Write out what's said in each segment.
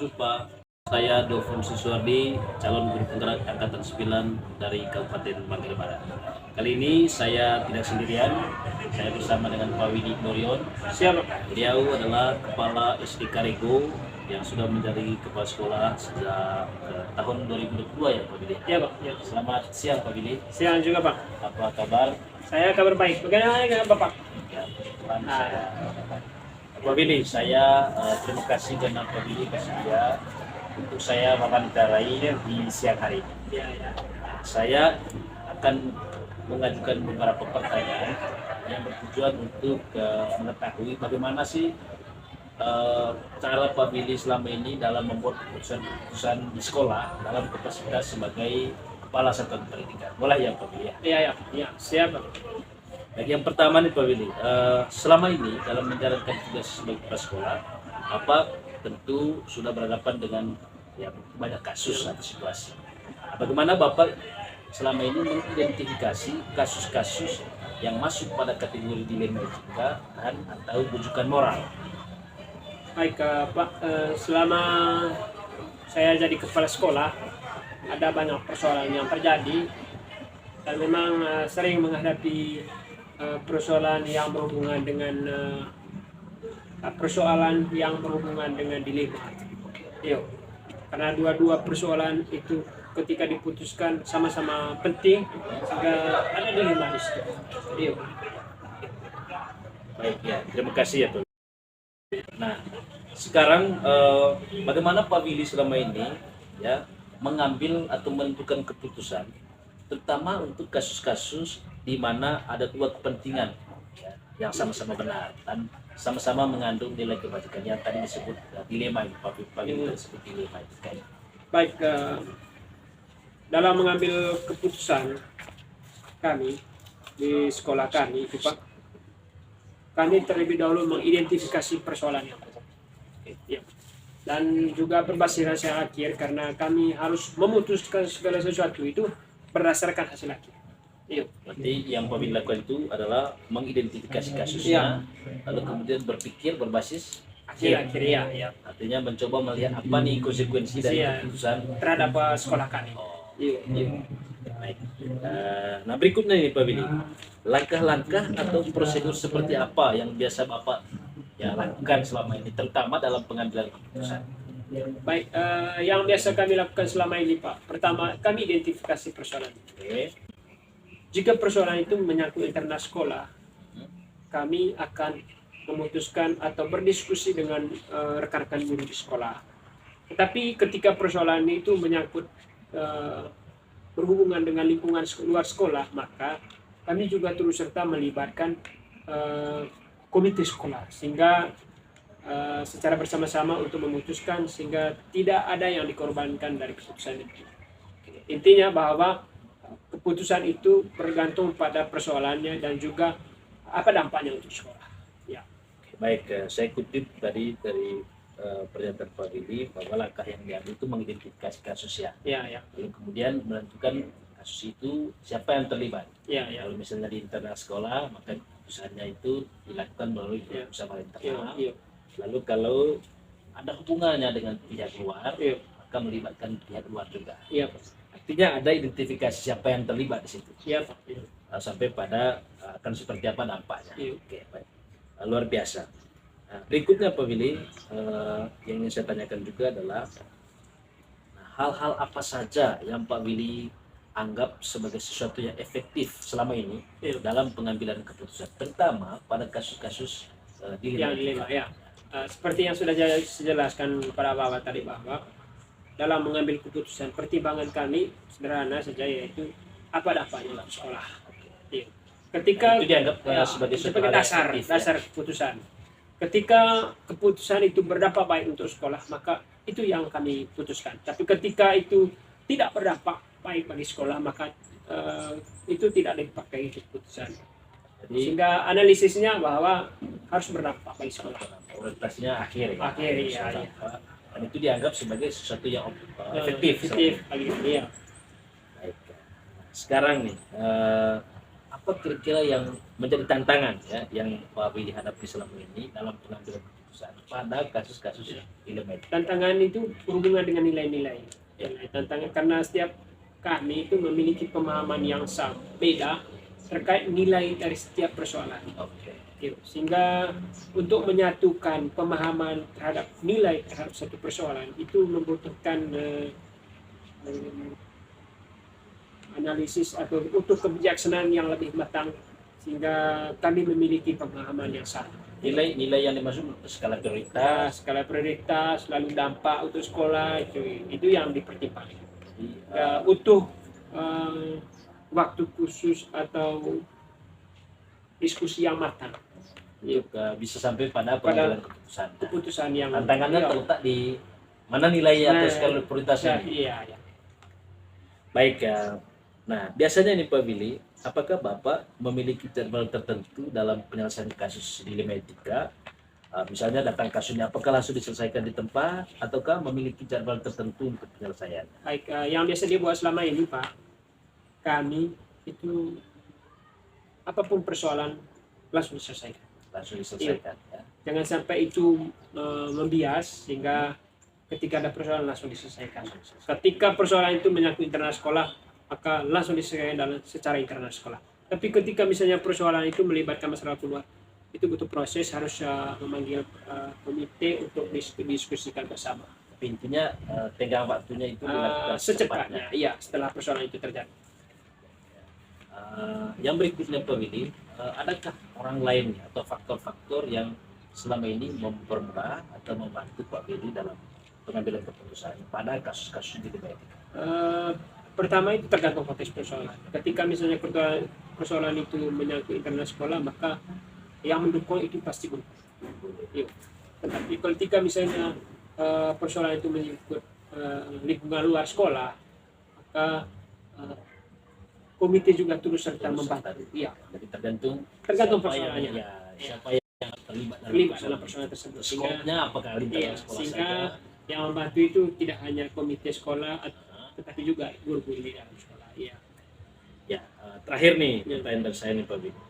Jumpa, saya Dovon Siswardi, calon guru penggerak Angkatan 9 dari Kabupaten Manggarai Barat. Kali ini saya tidak sendirian, saya bersama dengan Pak Widi Norion. Siap. Beliau adalah Kepala SD Karego yang sudah menjadi Kepala Sekolah sejak tahun 2022 ya Pak Widi? Ya Pak. Ya. Selamat siang Pak Widi. Siang juga Pak. Apa kabar? Saya kabar baik. Bagaimana dengan Bapak? Ya, kebetulan saya Pak Widi, saya terima kasih karena Pak Widi bersedia untuk saya wawancarai di siang hari ini. Ya, ya. Saya akan mengajukan beberapa pertanyaan yang bertujuan untuk mengetahui bagaimana sih cara Pak Billy selama ini dalam membuat keputusan di sekolah dalam kapasitas sebagai kepala satuan pendidikan. Boleh ya Pak Billy? Iya, ya. Ya, siap Pak. Baik, yang pertama nih Pak Billy, selama ini dalam menjalankan tugas sebagai kepala sekolah, apa tentu sudah berhadapan dengan ya, banyak kasus atau situasi. Bagaimana Bapak selama ini mengidentifikasi kasus-kasus yang masuk pada kategori dilema etika dan atau bujukan moral? Baik Pak, selama saya jadi kepala sekolah, ada banyak persoalan yang terjadi dan memang sering menghadapi persoalan yang berhubungan dengan dilema. Yuk. Karena dua-dua persoalan itu ketika diputuskan sama-sama penting sehingga ada dilema di situ. Yuk. Baik ya, terima kasih ya Pak. Nah, sekarang bagaimana Pak Billy selama ini ya mengambil atau menentukan keputusan, terutama untuk kasus-kasus di mana ada dua kepentingan ya, yang sama-sama benar dan sama-sama mengandung nilai kebajikan yang tadi disebut dilema ini, Pak Billy disebut dilema itu kan. Baik, dalam mengambil keputusan kami di sekolah kami itu Pak, kami terlebih dahulu mengidentifikasi persoalan yang ada. Ya. Dan juga berbasis hasil akhir karena kami harus memutuskan segala sesuatu itu berdasarkan hasil akhir. Iya. Berarti yang Pak Billy lakukan itu adalah mengidentifikasi kasusnya, lalu kemudian berpikir berbasis Akhir ya, ya. artinya mencoba melihat apa nih konsekuensi dari keputusan terhadap sekolah kami. Iya. Baik. Nah berikutnya nih Pak Billy, langkah-langkah atau prosedur seperti apa yang biasa Bapak ya lakukan selama ini, terutama dalam pengambilan keputusan? Baik, yang biasa kami lakukan selama ini Pak, pertama kami identifikasi persoalan. Oke. Jika persoalan itu menyangkut internal sekolah, kami akan memutuskan atau berdiskusi dengan rekan-rekan guru di sekolah. Tetapi ketika persoalan itu menyangkut berhubungan dengan lingkungan luar sekolah, maka kami juga turut serta melibatkan komite sekolah sehingga secara bersama-sama untuk memutuskan sehingga tidak ada yang dikorbankan dari keputusan itu. Intinya bahwa keputusan itu bergantung pada persoalannya dan juga apa dampaknya untuk sekolah. Ya. Baik, saya kutip tadi dari pernyataan Pak Billy bahwa langkah yang diambil itu mengidentifikasi kasus ya. Ya, ya. Lalu kemudian menentukan kasus itu siapa yang terlibat. Ya, ya. Kalau misalnya di internal sekolah, maka keputusannya itu dilakukan melalui bersama internal. Ya, ya. Lalu kalau ada hubungannya dengan pihak luar, Ya. maka melibatkan pihak luar juga. Iya, Artinya ada identifikasi siapa yang terlibat di situ. iya Pak. Ya. Sampai pada akan seperti apa dampaknya. Iya. Oke, baik. Luar biasa. Nah, berikutnya Pak Billy, yang ingin saya tanyakan juga adalah hal-hal apa saja yang Pak Billy anggap sebagai sesuatu yang efektif selama ini dalam pengambilan keputusan, terutama pada kasus-kasus dilema. Ya. Seperti yang sudah saya jelaskan kepada Bapak tadi bahwa dalam mengambil keputusan pertimbangan kami sederhana saja, yaitu apa dampaknya untuk sekolah. Ya. Ketika itu dianggap sebagai dasar keputusan. Ketika keputusan itu berdampak baik untuk sekolah, maka itu yang kami putuskan. Tapi ketika itu tidak berdampak baik bagi sekolah, maka itu tidak dipakai keputusan. Jadi, sehingga analisisnya bahwa harus berdampak bagi sekolah. Prioritasnya akhir ya. Akhir ya. Dan itu dianggap sebagai sesuatu yang efektif. Bagi dia. Baik. Sekarang nih, apa apa kira-kira yang menjadi tantangan ya yang Pak Willy hadapi selama ini dalam pengambilan keputusan pada kasus-kasus nilai etika? Tantangan itu berhubungan dengan nilai-nilai. Tantangan karena setiap kami itu memiliki pemahaman yang sama, beda terkait nilai dari setiap persoalan. Oke. Sehingga untuk menyatukan pemahaman terhadap nilai terhadap satu persoalan itu membutuhkan analisis atau untuk kebijaksanaan yang lebih matang sehingga kami memiliki pemahaman yang sama. Nilai yang dimaksud skala prioritas. Skala prioritas, lalu dampak untuk sekolah itu yang dipertimbangkan. Untuk waktu khusus atau diskusi yang matang. Untuk bisa sampai pada pengambilan keputusan. Keputusan yang tantangannya terletak di mana nilai atau skala prioritasnya. Iya. Baik ya. Nah, biasanya nih Pak Willy, apakah Bapak memiliki jadwal tertentu dalam penyelesaian kasus dilema etika? Misalnya datang kasusnya, apakah langsung diselesaikan di tempat, ataukah memiliki jadwal tertentu untuk penyelesaian? Baik, yang biasa dibuat selama ini Pak, kami itu apapun persoalan langsung diselesaikan. Langsung diselesaikan. Ya. Jangan sampai itu membias sehingga ketika ada persoalan langsung diselesaikan. Ketika persoalan itu menyangkut internal sekolah, maka langsung diselesaikan secara internal sekolah. Tapi ketika misalnya persoalan itu melibatkan masyarakat luar, itu butuh proses, harus memanggil komite untuk didiskusikan bersama. Tapi intinya tenggang waktunya itu dilakukan secepatnya. Iya, setelah persoalan itu terjadi. Yang berikutnya Pak Willy, adakah orang lain atau faktor-faktor yang selama ini mempermudah atau membantu Pak Willy dalam pengambilan keputusan pada kasus-kasus di etika? Pertama itu tergantung konteks persoalan. Ketika misalnya persoalan itu menyangkut internal sekolah, maka yang mendukung itu pasti guru. Tetapi ketika misalnya persoalan itu menyangkut lingkungan luar sekolah, maka komite juga turut serta membantu. Iya. Jadi tergantung persoalannya. Siapa yang terlibat dalam persoalan tersebut. Skopnya apakah lintasan sekolah sehingga saja? Yang membantu itu tidak hanya komite sekolah, tetapi juga guru-guru di dalam sekolah. Iya. Ya, terakhir nih pertanyaan dari saya nih Pak Willy.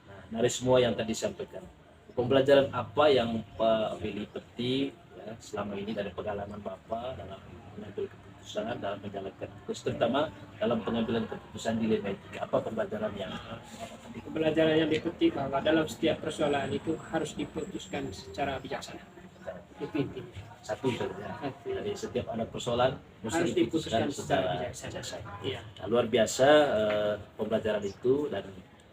Nah, dari semua yang tadi disampaikan, pembelajaran apa yang Pak Willy petik ya, selama ini dari pengalaman Bapak dalam mengambil keputusan, dalam menjalankan tugas, terutama dalam pengambilan keputusan di dilema etika? Apa pembelajaran yang Pembelajaran yang dipetik bahwa dalam setiap persoalan itu harus diputuskan secara bijaksana. Itu intinya. satu saja? Jadi setiap ada persoalan Harus diputuskan secara bijaksana. Iya. Nah, luar biasa pembelajaran itu, dan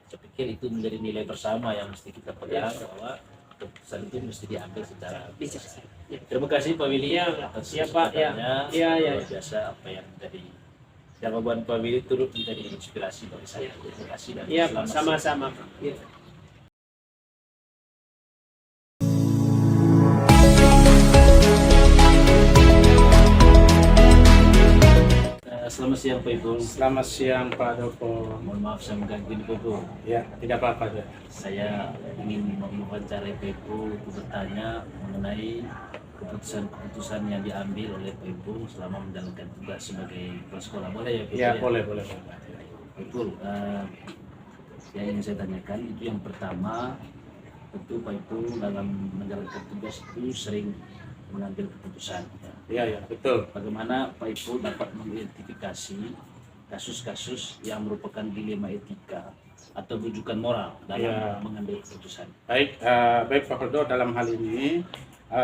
saya pikir itu menjadi nilai bersama yang mesti kita pegang bahwa keputusan itu mesti diambil secara bijaksana. Terima kasih Pak Willy atas kesempatannya. Luar biasa apa yang menjadi jawaban Pak Willy turut menjadi inspirasi bagi saya. Terima kasih dan selamat sama-sama. Selamat siang Pak Ibu. Selamat siang Pak Doko. Mohon maaf saya mengganggu Pak Ibu. Ya, tidak apa-apa. Saya ingin mewawancarai Pak Ibu untuk bertanya mengenai keputusan-keputusan yang diambil oleh Pak Ibu selama menjalankan tugas sebagai kepala sekolah. Boleh ya Pak Ibu? Ya, boleh. Betul. Yang ingin saya tanyakan itu yang pertama, tentu Pak Ibu dalam menjalankan tugas itu sering mengambil keputusan. Ya, betul. Bagaimana Pak Ibu dapat mengidentifikasi kasus-kasus yang merupakan dilema etika atau rujukan moral dalam mengambil keputusan? Baik Pak Holdo, dalam hal ini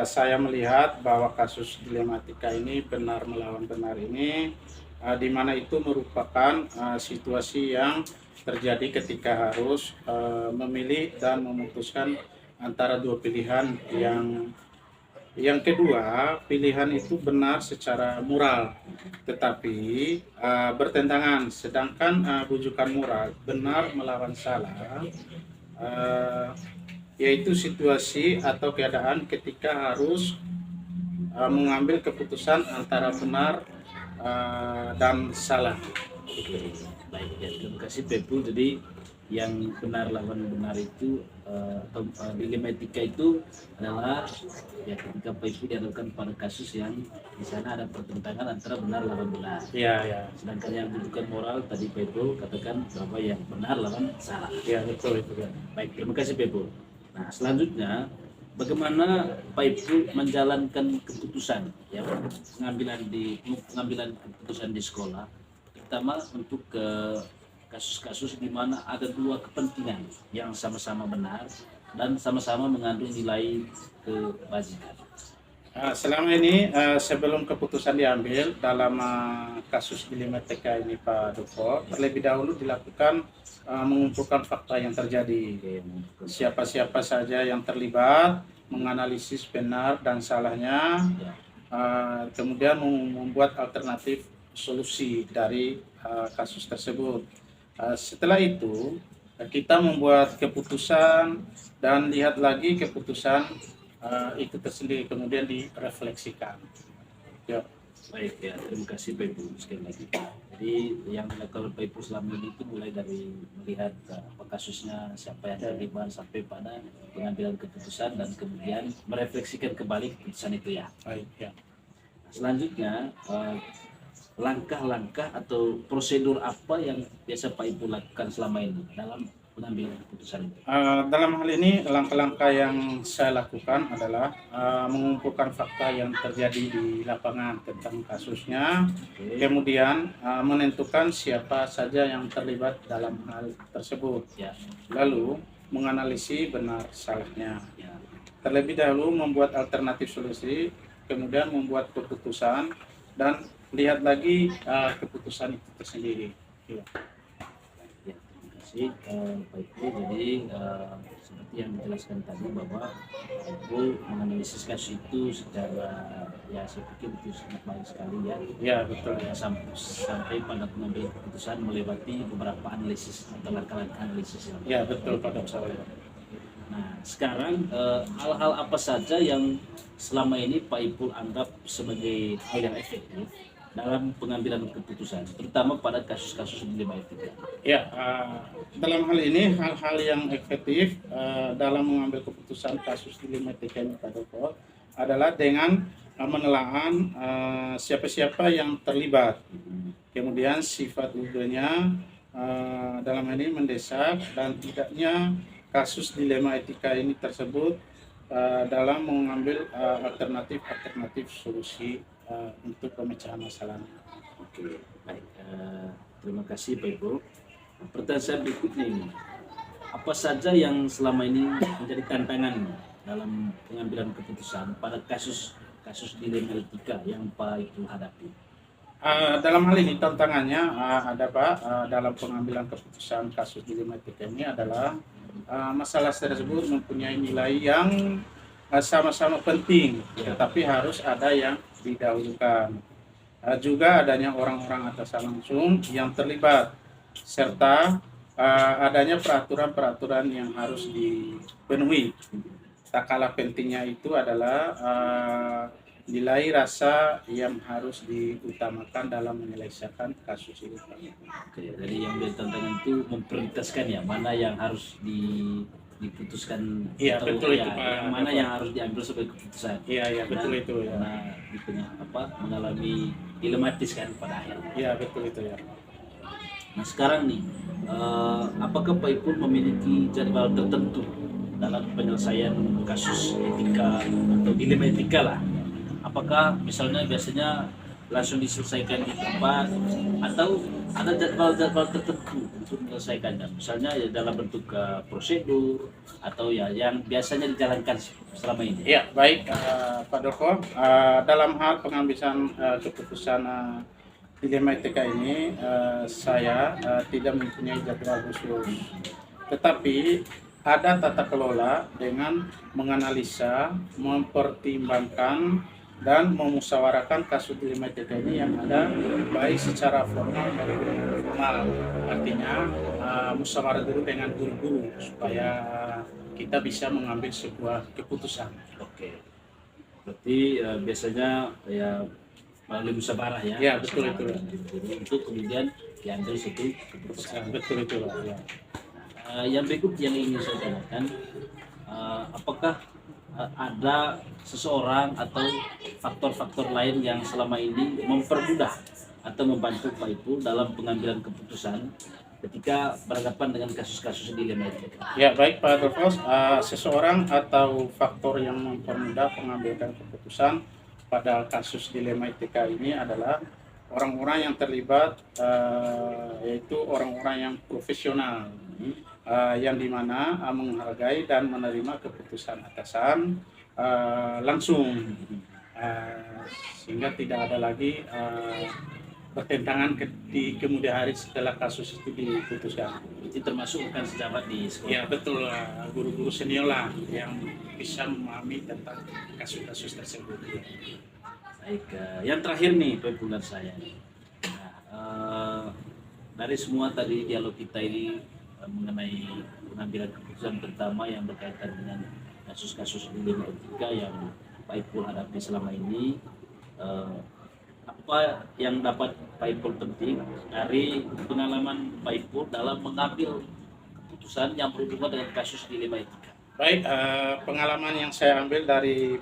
saya melihat bahwa kasus dilema etika ini benar melawan benar ini, di mana itu merupakan situasi yang terjadi ketika harus memilih dan memutuskan antara dua pilihan yang kedua, pilihan itu benar secara moral, tetapi bertentangan. Sedangkan rujukan moral benar melawan salah, yaitu situasi atau keadaan ketika harus mengambil keputusan antara benar dan salah. Oke, baik ya, terima kasih Pak Ibu. Jadi yang benar lawan benar itu dilema etika itu adalah ya ketika Pak Ibu dihadapkan pada kasus yang di sana ada pertentangan antara benar lawan benar. Ya, ya. Sedangkan yang rujukan moral tadi Pak Ibu katakan bahwa yang benar lawan salah. Ya, betul itu ya. Baik, terima kasih Pak Ibu. Nah, selanjutnya bagaimana Pak Ibu menjalankan keputusan ya pengambilan keputusan di sekolah, terutama untuk kasus-kasus di mana ada dua kepentingan yang sama-sama benar dan sama-sama mengandung nilai kebajikan. Selama ini sebelum keputusan diambil dalam kasus dilema TK ini Pak Doko, terlebih dahulu dilakukan mengumpulkan fakta yang terjadi. Siapa-siapa saja yang terlibat, menganalisis benar dan salahnya, kemudian membuat alternatif solusi dari kasus tersebut. Setelah itu kita membuat keputusan dan lihat lagi keputusan itu tersendiri kemudian direfleksikan. Ya. Baik ya, terima kasih Pak Ibu sekali lagi. Jadi yang dilakukan Pak Ibu selama ini itu mulai dari melihat apa kasusnya, siapa yang terlibat sampai pada pengambilan keputusan dan kemudian merefleksikan kembali keputusan itu ya. Baik ya. Selanjutnya langkah-langkah atau prosedur apa yang biasa Pak Ibu lakukan selama ini dalam pengambilan keputusan itu? Dalam hal ini langkah-langkah yang saya lakukan adalah mengumpulkan fakta yang terjadi di lapangan tentang kasusnya, kemudian menentukan siapa saja yang terlibat dalam hal tersebut, Ya, lalu menganalisis benar salahnya. ya. Terlebih dahulu membuat alternatif solusi, kemudian membuat keputusan dan lihat lagi keputusan itu tersendiri. Ya. Ya, terima kasih Pak Ibu. Jadi seperti yang dijelaskan tadi bahwa Pak Ibu menganalisis kasus itu secara ya saya pikir itu sangat baik sekali ya. Ya, betul. Ya, sampai pada pengambilan keputusan melewati beberapa analisis atau langkah-langkah analisis yang Ya, betul Pak Dr. Nah, sekarang hal-hal apa saja yang selama ini Pak Ipul anggap sebagai hal yang efektif dalam pengambilan keputusan, terutama pada kasus-kasus dilema etika? Ya, dalam hal ini hal-hal yang efektif dalam mengambil keputusan kasus dilema etika ini Pak Doko adalah dengan menelaah siapa-siapa yang terlibat, kemudian sifat udahnya dalam hal ini mendesak dan tidaknya kasus dilema etika ini tersebut dalam mengambil alternatif solusi untuk pemecahan masalah. Oke, baik. Terima kasih Pak Ibu. Pertanyaan saya berikutnya ini, apa saja yang selama ini menjadi tantangan dalam pengambilan keputusan pada kasus dilema etika yang Pak Ibu hadapi? Dalam hal ini tantangannya ada Pak dalam pengambilan keputusan kasus dilema etika ini adalah masalah tersebut mempunyai nilai yang sama-sama penting, tetapi harus ada yang didahulukan. Juga adanya orang-orang atasan langsung yang terlibat, serta adanya peraturan-peraturan yang harus dipenuhi. Tak kalah pentingnya itu adalah nilai rasa yang harus diutamakan dalam menyelesaikan kasus ini. Oke, jadi yang menjadi tantangan itu memprioritaskan ya mana yang harus diputuskan, Iya, atau betul ya, itu, Pak. yang mana yang harus diambil sebagai keputusan. Iya, betul Nah, itu ya. Karena itunya mengalami dilematis kan pada akhirnya. Iya, betul itu ya. Nah sekarang nih, apakah Pak Ipul memiliki jadwal tertentu dalam penyelesaian kasus etika atau dilema etika lah? Apakah misalnya biasanya langsung diselesaikan di tempat atau ada jadwal-jadwal tertentu untuk menyelesaikannya? Misalnya ya dalam bentuk prosedur atau ya yang biasanya dijalankan selama ini? Ya, baik Pak Doko. Dalam hal pengambilan keputusan dilema etika ini, saya tidak mempunyai jadwal khusus. Tetapi ada tata kelola dengan menganalisa, mempertimbangkan, dan memusyawarahkan kasus dilema etika ini yang ada baik secara formal maupun informal. Artinya musyawarah dulu dengan guru-guru supaya kita bisa mengambil sebuah keputusan. Oke. Berarti biasanya ya melalui musyawarah ya. Ya, betul itu. Jadi untuk kemudian diambil satu keputusan. Betul itu. Ya. Yang berikut yang ingin saya tanyakan, apakah ada seseorang atau faktor-faktor lain yang selama ini mempermudah atau membantu Pak Ipul dalam pengambilan keputusan ketika berhadapan dengan kasus-kasus dilema etika? Ya, baik Pak Adolfos, seseorang atau faktor yang mempermudah pengambilan keputusan pada kasus dilema etika ini adalah orang-orang yang terlibat, yaitu orang-orang yang profesional, yang dimana menghargai dan menerima keputusan atasan langsung, sehingga tidak ada lagi pertentangan di kemudian hari setelah kasus itu diputuskan. Itu termasuk bukan sejawat di sekolah. Ya betul, guru-guru senior lah yang bisa memahami tentang kasus-kasus tersebut. Baik, yang terakhir nih pembulan saya. Dari semua tadi dialog kita ini mengenai pengambilan keputusan pertama yang berkaitan dengan kasus-kasus dilema etika yang Pak Ipul hadapi selama ini, apa yang dapat Pak Ipul penting dari pengalaman Pak Ipul dalam mengambil keputusan yang berhubungan dengan kasus dilema etika? Baik, pengalaman yang saya ambil dari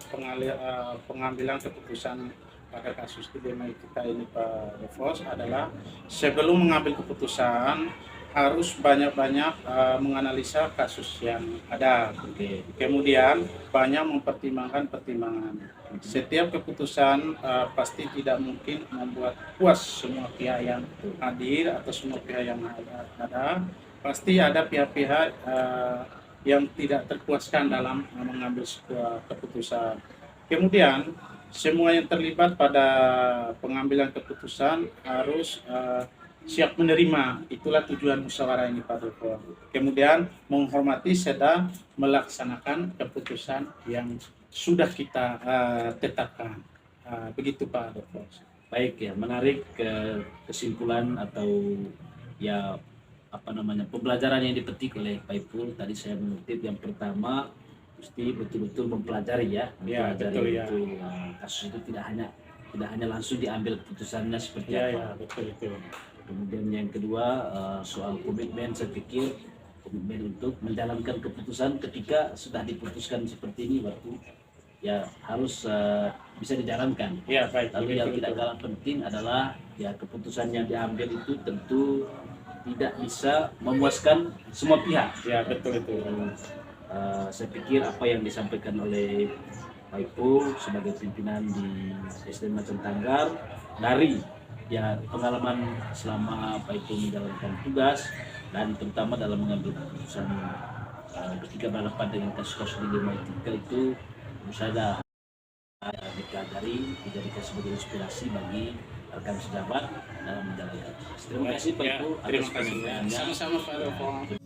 pengambilan keputusan pada kasus dilema etika ini Pak Adolfos adalah sebelum mengambil keputusan harus banyak-banyak menganalisa kasus yang ada. Kemudian banyak mempertimbangkan pertimbangan. Setiap keputusan pasti tidak mungkin membuat puas semua pihak yang hadir atau semua pihak yang ada. Pasti ada pihak-pihak yang tidak terpuaskan dalam mengambil sebuah keputusan. Kemudian semua yang terlibat pada pengambilan keputusan harus siap menerima. Itulah tujuan musyawarah ini Pak Adolfos. Kemudian menghormati serta melaksanakan keputusan yang sudah kita tetapkan. Begitu Pak Adolfos. Baik ya, menarik kesimpulan atau ya pembelajaran yang dipetik oleh Pak Ipul. Tadi saya mengutip yang pertama, mesti betul-betul mempelajari ya, betul, ya. Itu, kasus itu tidak hanya langsung diambil keputusannya seperti apa. Betul. Kemudian yang kedua, soal komitmen, saya pikir komitmen untuk menjalankan keputusan ketika sudah diputuskan seperti ini, waktu ya harus bisa dijalankan. Ya, baik. Lalu yang tidak kalah penting adalah ya keputusan yang diambil itu tentu tidak bisa memuaskan semua pihak. Ya, betul itu. Saya pikir apa yang disampaikan oleh Pak Ipul sebagai pimpinan di SDN Macan Tanggar dari ya pengalaman selama Pak Ipul menjalankan tugas dan terutama dalam mengambil keputusan ketika berhadapan dengan kasus-kasus dilema etika itu saja dipelajari, dijadikan sebagai inspirasi bagi rekan sejabat dalam menjalankan tugas. Terima kasih Pak Ipul atas terima kasih. penyampaiannya. Sama-sama Pak Adolfos.